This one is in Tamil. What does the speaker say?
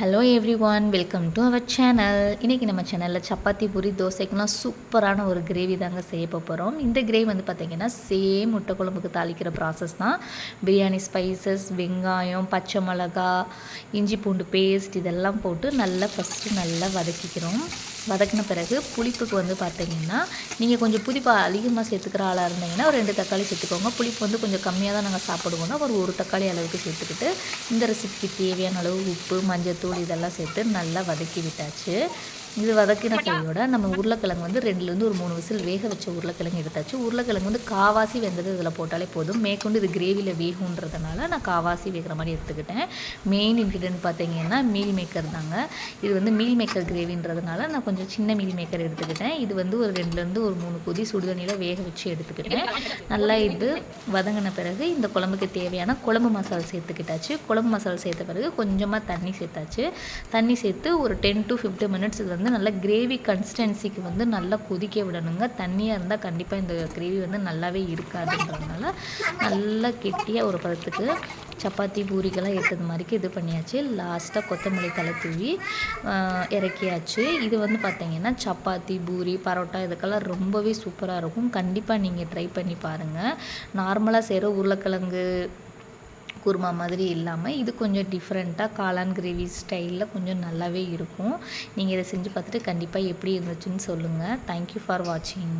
Hello everyone, welcome to our channel. இன்றைக்கி நம்ம சேனலில் சப்பாத்தி பூரி தோசைக்கெலாம் சூப்பரான ஒரு கிரேவி தாங்க செய்ய போகிறோம். இந்த கிரேவி வந்து பார்த்திங்கன்னா சேம் முட்டை குழம்புக்கு தாளிக்கிற ப்ராசஸ் தான். பிரியாணி ஸ்பைசஸ், வெங்காயம், பச்சை மிளகா, இஞ்சி பூண்டு பேஸ்ட் இதெல்லாம் போட்டு ஃபஸ்ட்டு நல்லா வதக்கிக்கிறோம். வதக்கின பிறகு புளிப்புக்கு வந்து பார்த்திங்கன்னா நீங்கள் கொஞ்சம் புளிப்பு அதிகமாக சேர்த்துக்கிற ஆளாக இருந்தீங்கன்னா ஒரு 2 தக்காளி சேர்த்துக்கோங்க. புளிப்பு வந்து கொஞ்சம் கம்மியாக தான் நாங்கள் சாப்பிடுவோம்னா ஒரு தக்காளி அளவுக்கு சேர்த்துக்கிட்டு இந்த ரெசிபிக்கு தேவையான அளவு உப்பு, மஞ்சத்தூள் இதெல்லாம் சேர்த்து நல்லா வதக்கி விட்டாச்சு. இது வதக்கின கையோட நம்ம உருளைக்கிழங்கு வந்து 2லேருந்து ஒரு 3 விசில் வேக வச்ச உருளைக்கிழங்கு எடுத்தாச்சு. உருளைக்கிழங்கு வந்து காவாசி வெந்தது இதில் போட்டாலே போதும். மேற்கொண்டு இது கிரேவியில் வேகுன்றதுனால நான் காவாசி வேகிற மாதிரி எடுத்துக்கிட்டேன். மெயின் இன்க்ரீடியன்ட் பார்த்திங்கன்னா மீல் மேக்கர் தாங்க. இது வந்து மீல் மேக்கர் கிரேவின்றதுனால நான் கொஞ்சம் சின்ன மீல் மேக்கர் எடுத்துக்கிட்டேன். இது வந்து ஒரு 2லேருந்து ஒரு 3 கொதி சுடுதண்ணியில் வேக வச்சு எடுத்துக்கிட்டேன். நல்லா இது வதங்கின பிறகு இந்த குழம்புக்கு தேவையான குழம்பு மசாலா சேர்த்துக்கிட்டாச்சு. குழம்பு மசாலா சேர்த்த பிறகு கொஞ்சமாக தண்ணி சேர்த்தாச்சு. தண்ணி சேர்த்து ஒரு 10 to 15 மினிட்ஸ் இது வந்து நல்லா கிரேவி கன்சிஸ்டன்சிக்கு வந்து நல்லா கொதிக்க விடணுங்க. தண்ணியாக இருந்தால் கண்டிப்பாக இந்த கிரேவி வந்து நல்லாவே இருக்காதுன்றதுனால நல்லா கெட்டியாக ஒரு பதத்துக்கு சப்பாத்தி பூரிக்கெல்லாம் ஏற்றது மாதிரிக்கு இது பண்ணியாச்சு. லாஸ்ட்டாக கொத்தமல்லி தழை தூவி இறக்கியாச்சு. இது வந்து பார்த்திங்கன்னா சப்பாத்தி, பூரி, பரோட்டா இதுக்கெல்லாம் ரொம்பவே சூப்பராக இருக்கும். கண்டிப்பாக நீங்கள் ட்ரை பண்ணி பாருங்கள். நார்மலாக செய்கிற உருளைக்கிழங்கு குருமா மாதிரி இல்லாமல் இது கொஞ்சம் டிஃப்ரெண்ட்டாக காளான் கிரேவி ஸ்டைலில் கொஞ்சம் நல்லாவே இருக்கும். நீங்கள் இதை செஞ்சு பார்த்துட்டு கண்டிப்பாக எப்படி இருந்துச்சுன்னு சொல்லுங்கள். தேங்க்யூ ஃபார் வாட்சிங்.